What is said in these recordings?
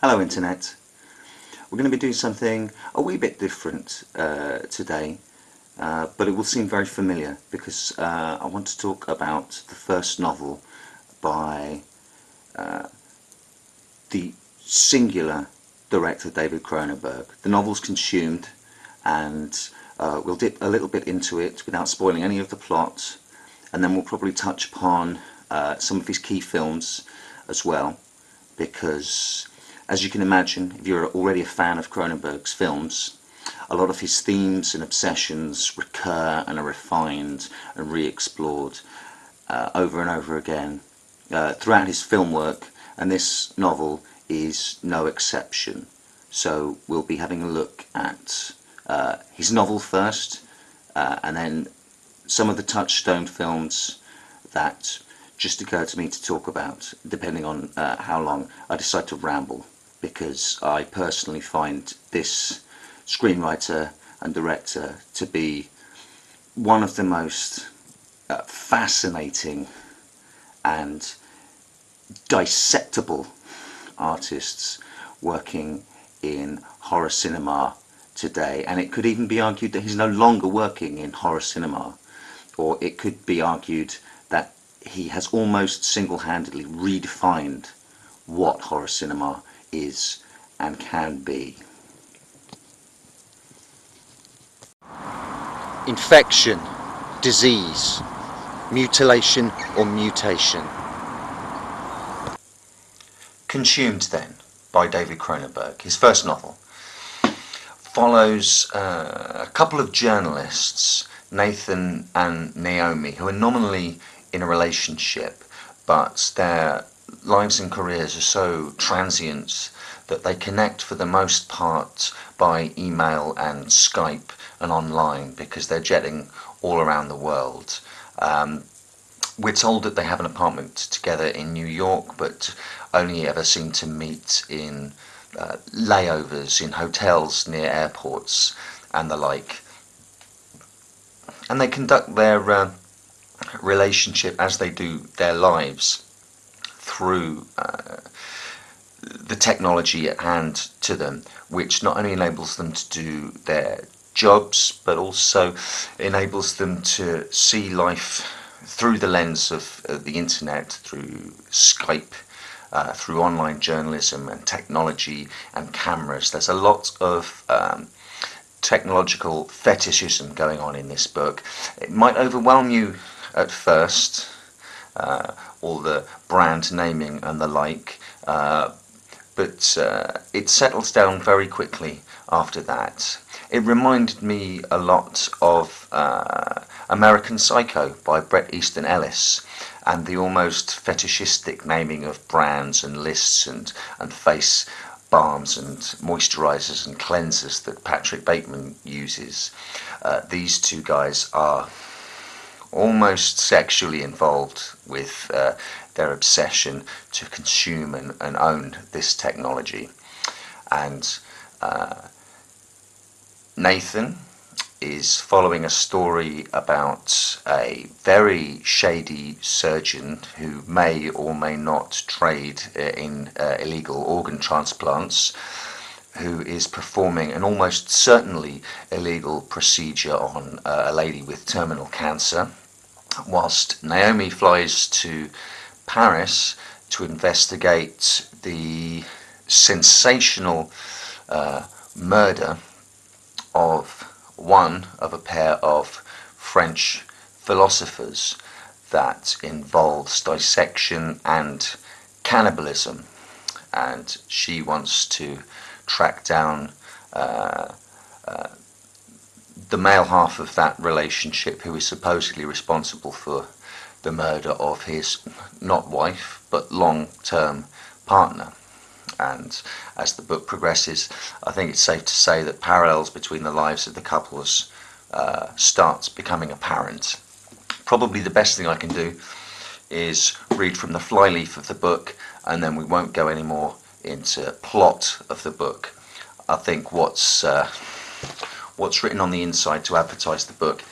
Hello Internet. We're going to be doing something a wee bit different today, but it will seem very familiar because I want to talk about the first novel by the singular director David Cronenberg. The novel's consumed, and we'll dip a little bit into it without spoiling any of the plot, and then we'll probably touch upon some of his key films as well, because as you can imagine, if you're already a fan of Cronenberg's films, a lot of his themes and obsessions recur and are refined and re-explored over and over again throughout his film work, and this novel is no exception. So we'll be having a look at his novel first, and then some of the touchstone films that just occurred to me to talk about, depending on how long I decide to ramble, because I personally find this screenwriter and director to be one of the most fascinating and dissectable artists working in horror cinema today. And it could even be argued that he's no longer working in horror cinema, or it could be argued that he has almost single-handedly redefined what horror cinema is and can be. Infection, disease, mutilation or mutation. Consumed, then, by David Cronenberg. His first novel follows a couple of journalists, Nathan and Naomi, who are nominally in a relationship, but their lives and careers are so transient that they connect for the most part by email and Skype and online, because they're jetting all around the world. We're told that they have an apartment together in New York, but only ever seem to meet in layovers in hotels near airports and the like. And they conduct their relationship, as they do their lives, through the technology at hand to them, which not only enables them to do their jobs, but also enables them to see life through the lens of the internet, through Skype, through online journalism and technology and cameras. There's a lot of technological fetishism going on in this book. It might overwhelm you at first, all the brand naming and the like, but it settles down very quickly after that. It reminded me a lot of American Psycho by Bret Easton Ellis, and the almost fetishistic naming of brands and lists and face balms and moisturizers and cleansers that Patrick Bateman uses. These two guys are almost sexually involved with their obsession to consume and own this technology. And Nathan is following a story about a very shady surgeon who may or may not trade in illegal organ transplants, who is performing an almost certainly illegal procedure on a lady with terminal cancer, whilst Naomi flies to Paris to investigate the sensational murder of one of a pair of French philosophers that involves dissection and cannibalism, and she wants to track down the male half of that relationship, who is supposedly responsible for the murder of his not wife but long-term partner. And as the book progresses, I think it's safe to say that parallels between the lives of the couples starts becoming apparent. Probably the best thing I can do is read from the flyleaf of the book, and then we won't go any more into plot of the book. I think what's written on the inside to advertise the book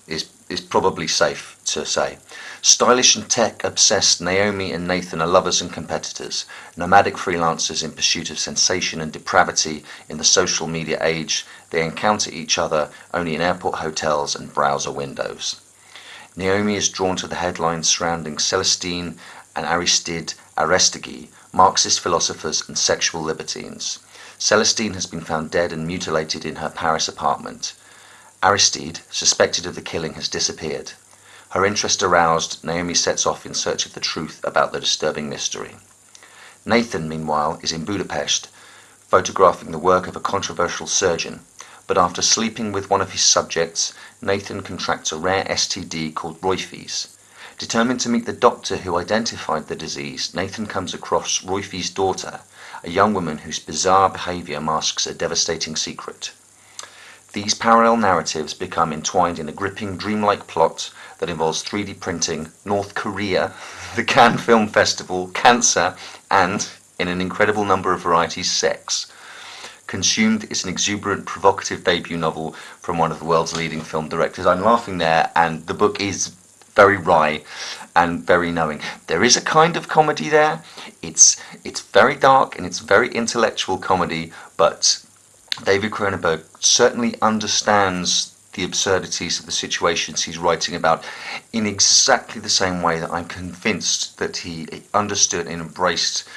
is is probably safe to say. Stylish and tech-obsessed Naomi and Nathan are lovers and competitors, nomadic freelancers in pursuit of sensation and depravity in the social media age. They encounter each other only in airport hotels and browser windows. Naomi is drawn to the headlines surrounding Celestine and Aristide Aristide, Marxist philosophers and sexual libertines. Celestine has been found dead and mutilated in her Paris apartment. Aristide, suspected of the killing, has disappeared. Her interest aroused, Naomi sets off in search of the truth about the disturbing mystery. Nathan, meanwhile, is in Budapest, photographing the work of a controversial surgeon, but after sleeping with one of his subjects, Nathan contracts a rare STD called Roify's. Determined to meet the doctor who identified the disease, Nathan comes across Roify's daughter, a young woman whose bizarre behaviour masks a devastating secret. These parallel narratives become entwined in a gripping, dreamlike plot that involves 3D printing, North Korea, the Cannes Film Festival, cancer, and, in an incredible number of varieties, sex. Consumed is an exuberant, provocative debut novel from one of the world's leading film directors. I'm laughing there, and the book is very wry and very knowing. There is a kind of comedy there. It's very dark and it's very intellectual comedy, but David Cronenberg certainly understands the absurdities of the situations he's writing about in exactly the same way that I'm convinced that he understood and embraced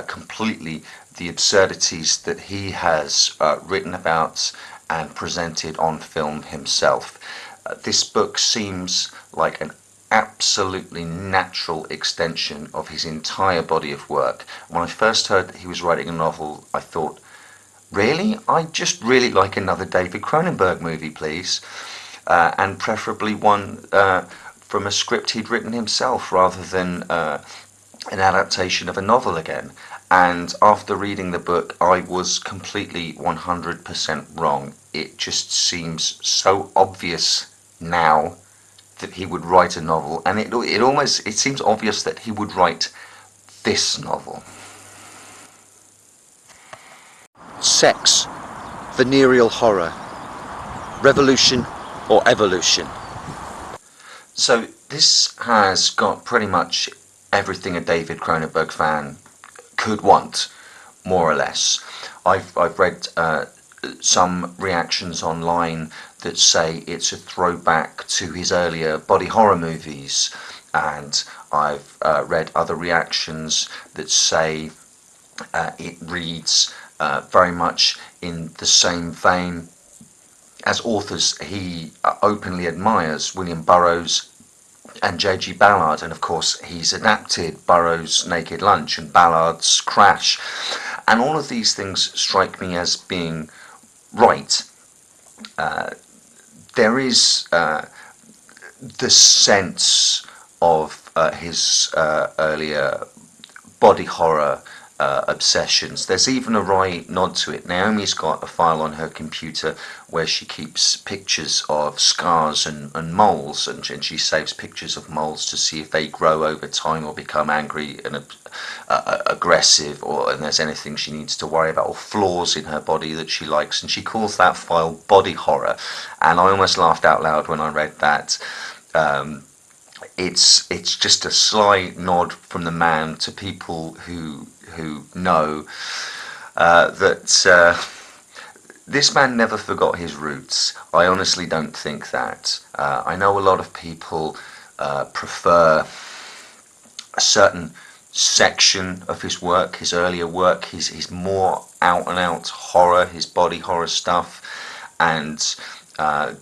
completely the absurdities that he has written about and presented on film himself. This book seems like an absolutely natural extension of his entire body of work. When I first heard that he was writing a novel, I thought, really? I'd just really like another David Cronenberg movie, please. And preferably one from a script he'd written himself rather than an adaptation of a novel again. And after reading the book, I was completely 100% wrong. It just seems so obvious now that he would write a novel, and it seems obvious that he would write this novel. Sex, venereal horror, revolution or evolution. So this has got pretty much everything a David Cronenberg fan could want, more or less. I've read some reactions online that say it's a throwback to his earlier body horror movies, and I've read other reactions that say it reads very much in the same vein as authors he openly admires, William Burroughs and J.G. Ballard, and of course he's adapted Burroughs' Naked Lunch and Ballard's Crash, and all of these things strike me as being right. There is the sense of his earlier body horror obsessions. There's even a wry nod to it. Naomi's got a file on her computer where she keeps pictures of scars and moles, and she saves pictures of moles to see if they grow over time or become angry and aggressive, and there's anything she needs to worry about, or flaws in her body that she likes, and she calls that file body horror. And I almost laughed out loud when I read that. It's just a sly nod from the man to people who know that this man never forgot his roots. I honestly don't think that. I know a lot of people prefer a certain section of his work, his earlier work, his more out and out horror, his body horror stuff, and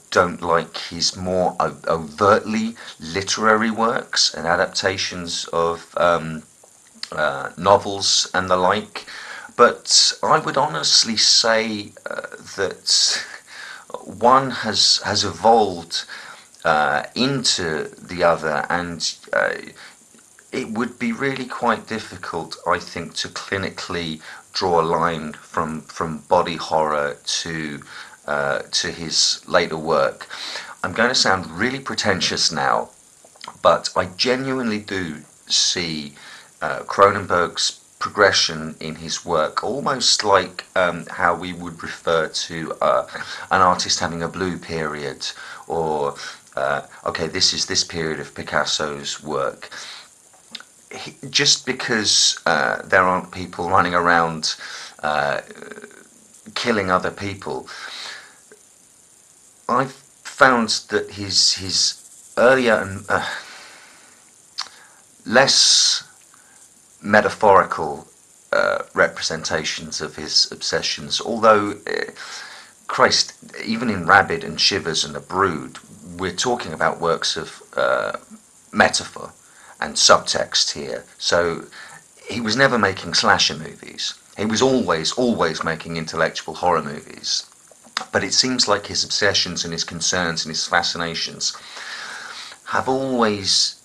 don't like his more overtly literary works and adaptations of novels and the like. But I would honestly say that one has evolved into the other, and it would be really quite difficult, I think, to clinically draw a line from body horror to his later work. I'm going to sound really pretentious now, but I genuinely do see Cronenberg's progression in his work almost like how we would refer to an artist having a blue period, or okay, this is this period of Picasso's work. Just because there aren't people running around killing other people, I've found that his earlier and less metaphorical representations of his obsessions, although Christ, even in Rabid and Shivers and The Brood, we're talking about works of metaphor and subtext here. So he was never making slasher movies. He was always making intellectual horror movies. But it seems like his obsessions and his concerns and his fascinations have always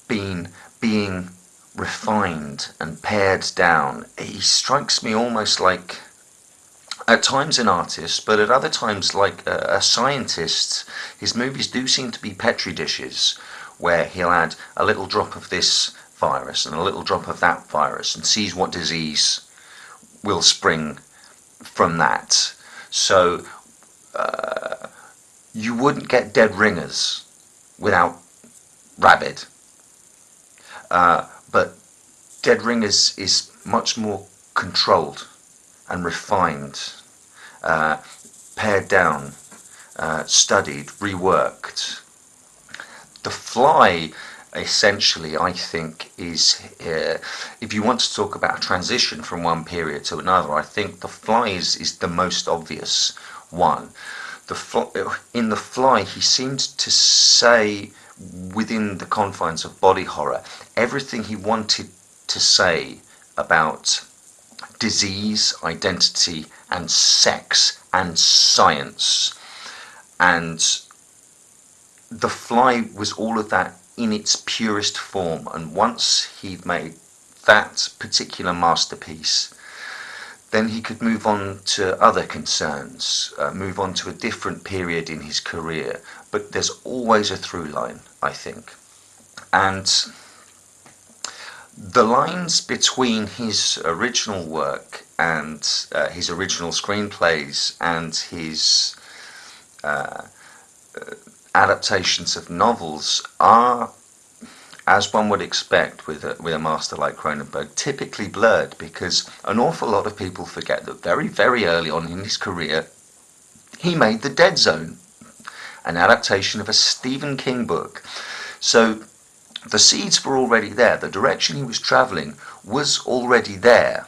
been being refined and pared down. He strikes me almost like, at times an artist, but at other times like a scientist. His movies do seem to be petri dishes, where he'll add a little drop of this virus and a little drop of that virus and sees what disease will spring from that. So you wouldn't get Dead Ringers without Rabid. But Dead Ringers is much more controlled and refined, pared down, studied, reworked. The Fly, essentially, I think, is, if you want to talk about a transition from one period to another, I think The Fly is the most obvious one. In The Fly, he seemed to say, within the confines of body horror, everything he wanted to say about disease, identity, and sex, and science. And The Fly was all of that in its purest form, and once he'd made that particular masterpiece, then he could move on to other concerns, move on to a different period in his career. But there's always a through line, I think. And the lines between his original work and his original screenplays and his adaptations of novels are, as one would expect with a master like Cronenberg, typically blurred, because an awful lot of people forget that very, very early on in his career, he made The Dead Zone, an adaptation of a Stephen King book. So the seeds were already there. The direction he was travelling was already there.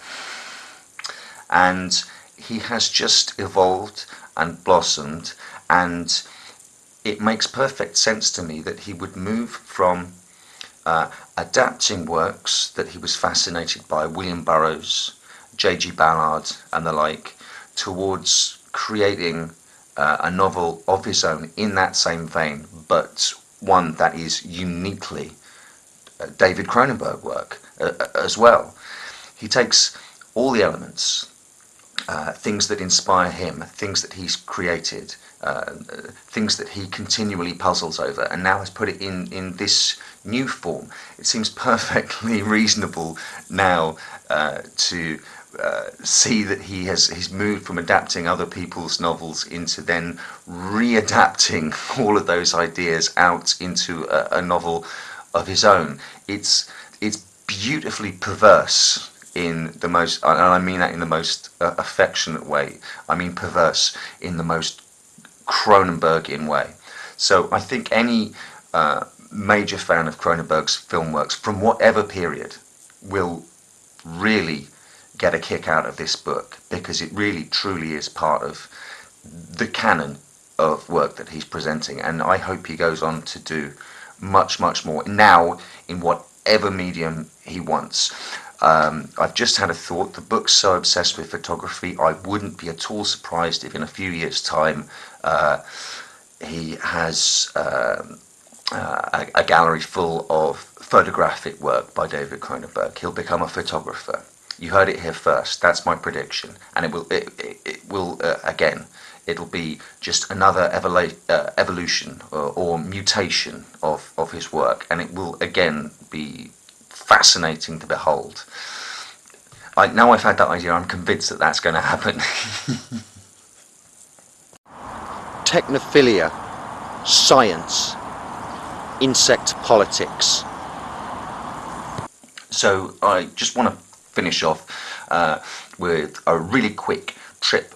And he has just evolved and blossomed, and it makes perfect sense to me that he would move from adapting works that he was fascinated by, William Burroughs, J.G. Ballard and the like, towards creating a novel of his own in that same vein, but one that is uniquely David Cronenberg work as well. He takes all the elements, things that inspire him, things that he's created, things that he continually puzzles over, and now has put it in this new form. It seems perfectly reasonable now to see that he's moved from adapting other people's novels into then readapting all of those ideas out into a novel of his own. It's beautifully perverse in the most, and I mean that in the most affectionate way. I mean perverse in the most Cronenbergian way. So I think any major fan of Cronenberg's film works from whatever period will really get a kick out of this book, because it really truly is part of the canon of work that he's presenting, and I hope he goes on to do much more now in whatever medium he wants. I've just had a thought. The book's so obsessed with photography, I wouldn't be at all surprised if in a few years' time he has a gallery full of photographic work by David Cronenberg. He'll become a photographer. You heard it here first. That's my prediction, and it will again. It'll be just another evolution or mutation of his work, and it will again be fascinating to behold. Now I've had that idea, I'm convinced that that's going to happen. Technophilia, science, insect politics. So I just want to finish off with a really quick trip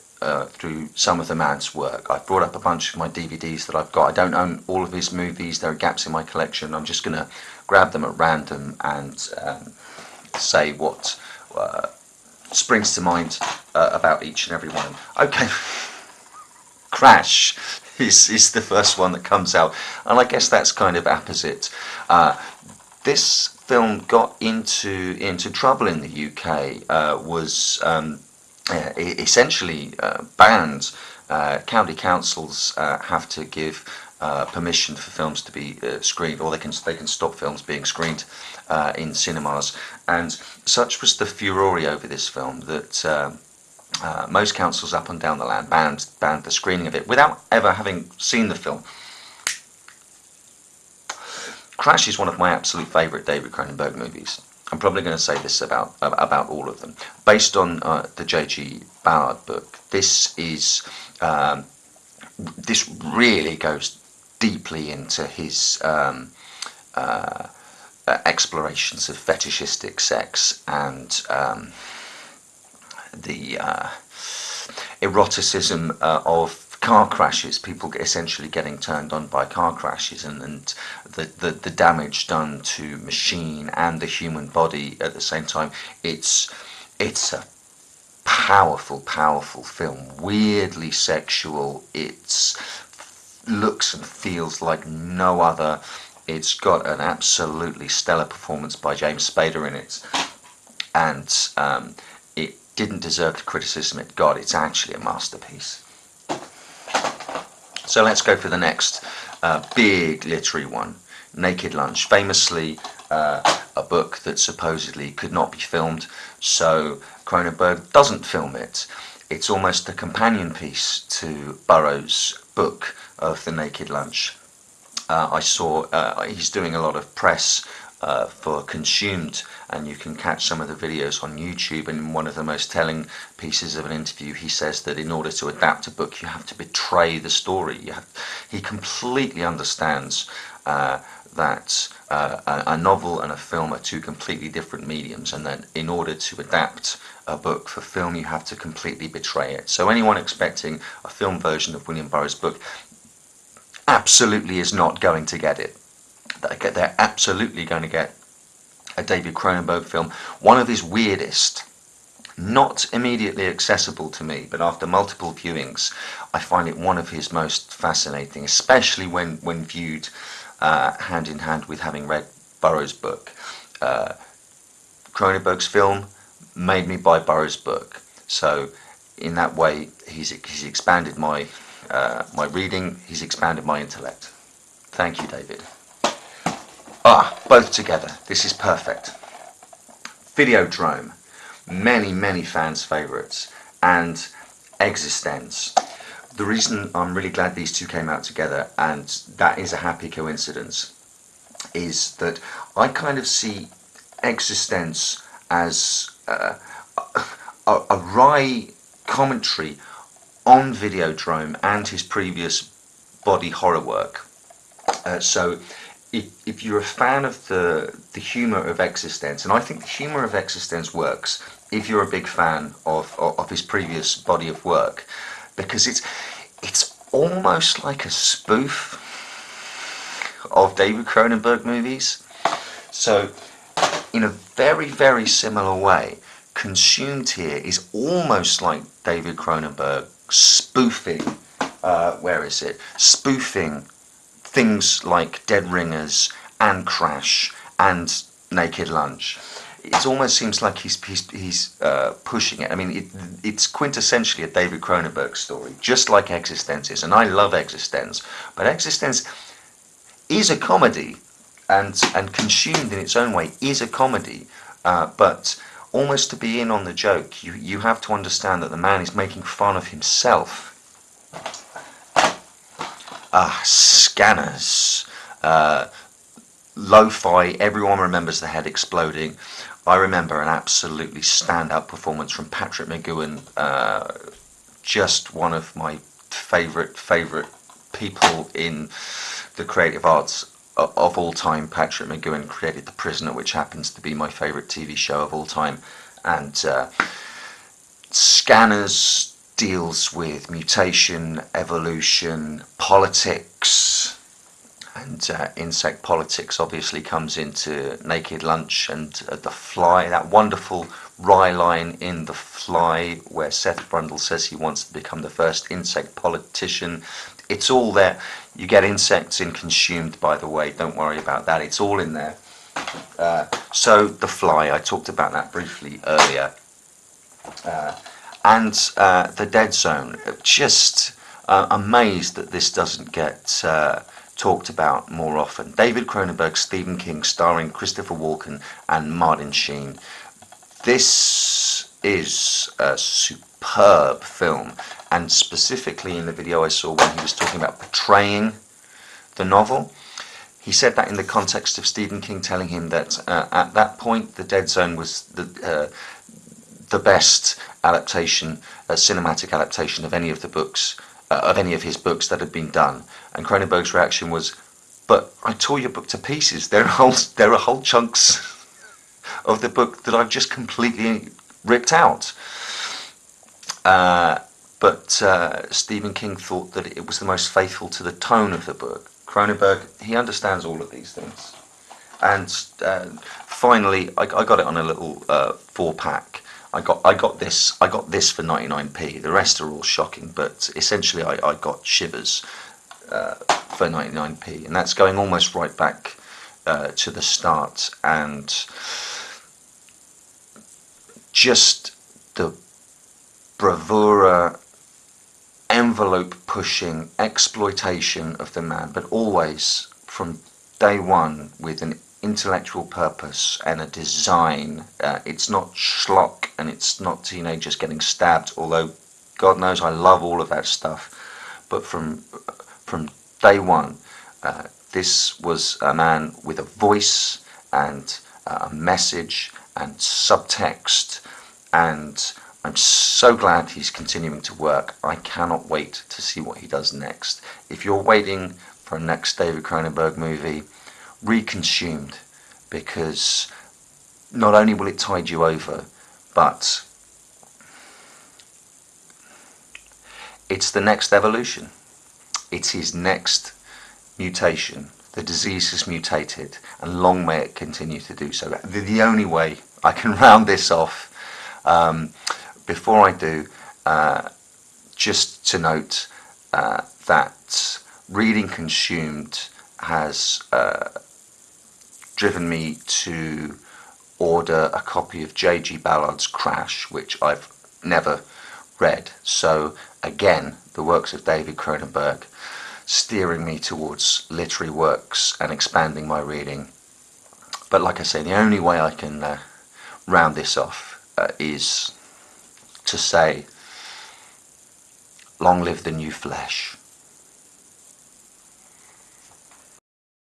through some of the man's work. I've brought up a bunch of my DVDs that I've got. I don't own all of his movies. There are gaps in my collection. I'm just going to grab them at random and say what springs to mind about each and every one. Okay, Crash is the first one that comes out, and I guess that's kind of apposite. This film got into trouble in the UK. Was essentially banned. County councils have to give permission for films to be screened, or they can stop films being screened in cinemas. And such was the furore over this film that most councils up and down the land banned the screening of it without ever having seen the film. Crash is one of my absolute favourite David Cronenberg movies. I'm probably going to say this about all of them. Based on the J.G. Ballard book, this really goes deeply into his explorations of fetishistic sex and the eroticism of car crashes, people essentially getting turned on by car crashes, and the damage done to machine and the human body at the same time. It's a powerful film, weirdly sexual. It looks and feels like no other. It's got an absolutely stellar performance by James Spader in it, and it didn't deserve the criticism it got. It's actually a masterpiece. So let's go for the next big literary one, Naked Lunch. Famously a book that supposedly could not be filmed, so Cronenberg doesn't film it. It's almost a companion piece to Burroughs' book of The Naked Lunch. I saw he's doing a lot of press for Consumed, and you can catch some of the videos on YouTube. And in one of the most telling pieces of an interview, he says that in order to adapt a book, you have to betray the story. He completely understands that a novel and a film are two completely different mediums, and that in order to adapt a book for film, you have to completely betray it. So anyone expecting a film version of William Burroughs' book absolutely is not going to get it. They're absolutely going to get a David Cronenberg film, one of his weirdest, not immediately accessible to me, but after multiple viewings, I find it one of his most fascinating, especially when viewed hand in hand with having read Burroughs' book. Cronenberg's film made me buy Burroughs' book, so in that way he's expanded my reading, he's expanded my intellect. Thank you, David. Both together. This is perfect. Videodrome. Many fans' favourites. And Existence. The reason I'm really glad these two came out together, and that is a happy coincidence, is that I kind of see Existence as a wry commentary on Videodrome and his previous body horror work. So if you're a fan of the humour of Existence, and I think the humour of Existence works if you're a big fan of his previous body of work, because it's almost like a spoof of David Cronenberg movies. So in a very similar way, Consumed here is almost like David Cronenberg spoofing, spoofing things like Dead Ringers and Crash and Naked Lunch. It almost seems like he's pushing it. I mean, it's quintessentially a David Cronenberg story, just like Existence is, and I love Existence. But Existence is a comedy, and Consumed in its own way is a comedy, but almost to be in on the joke, you have to understand that the man is making fun of himself. Scanners. Lo-fi, everyone remembers the head exploding. I remember an absolutely stand-up performance from Patrick McGowan, just one of my favourite people in the creative arts of all time, Patrick McGoohan created The Prisoner, which happens to be my favourite TV show of all time. And Scanners deals with mutation, evolution, politics, and insect politics obviously comes into Naked Lunch and The Fly, that wonderful wry line in The Fly where Seth Brundle says he wants to become the first insect politician. It's all there. You get insects in Consumed, by the way, don't worry about that, it's all in there. So The Fly, I talked about that briefly earlier. And The Dead Zone, just amazed that this doesn't get talked about more often. David Cronenberg, Stephen King, starring Christopher Walken and Martin Sheen. This is a superb film, and specifically in the video I saw when he was talking about portraying the novel, he said that in the context of Stephen King telling him that at that point The Dead Zone was the best adaptation, cinematic adaptation of any of the books, of any of his books that had been done. And Cronenberg's reaction was, "But I tore your book to pieces. There are whole chunks of the book that I've just completely ripped out." But Stephen King thought that it was the most faithful to the tone of the book. Cronenberg, he understands all of these things. And finally, I got it on a little 4-pack. I got this for 99p. The rest are all shocking, but essentially I got Shivers for 99p, and that's going almost right back to the start, and just the bravura, envelope pushing exploitation of the man, but always from day one with an intellectual purpose and a design. It's not schlock, and it's not teenagers getting stabbed, although God knows I love all of that stuff. But from day one, this was a man with a voice and a message and subtext, and I'm so glad he's continuing to work. I cannot wait to see what he does next. If you're waiting for a next David Cronenberg movie, read Consumed, because not only will it tide you over, but it's the next evolution. It's his next mutation. The disease has mutated, and long may it continue to do so. The only way I can round this off, before I do, just to note that reading Consumed has driven me to order a copy of J.G. Ballard's Crash, which I've never read. So again, the works of David Cronenberg steering me towards literary works and expanding my reading. But like I say, the only way I can round this off is to say, long live the new flesh.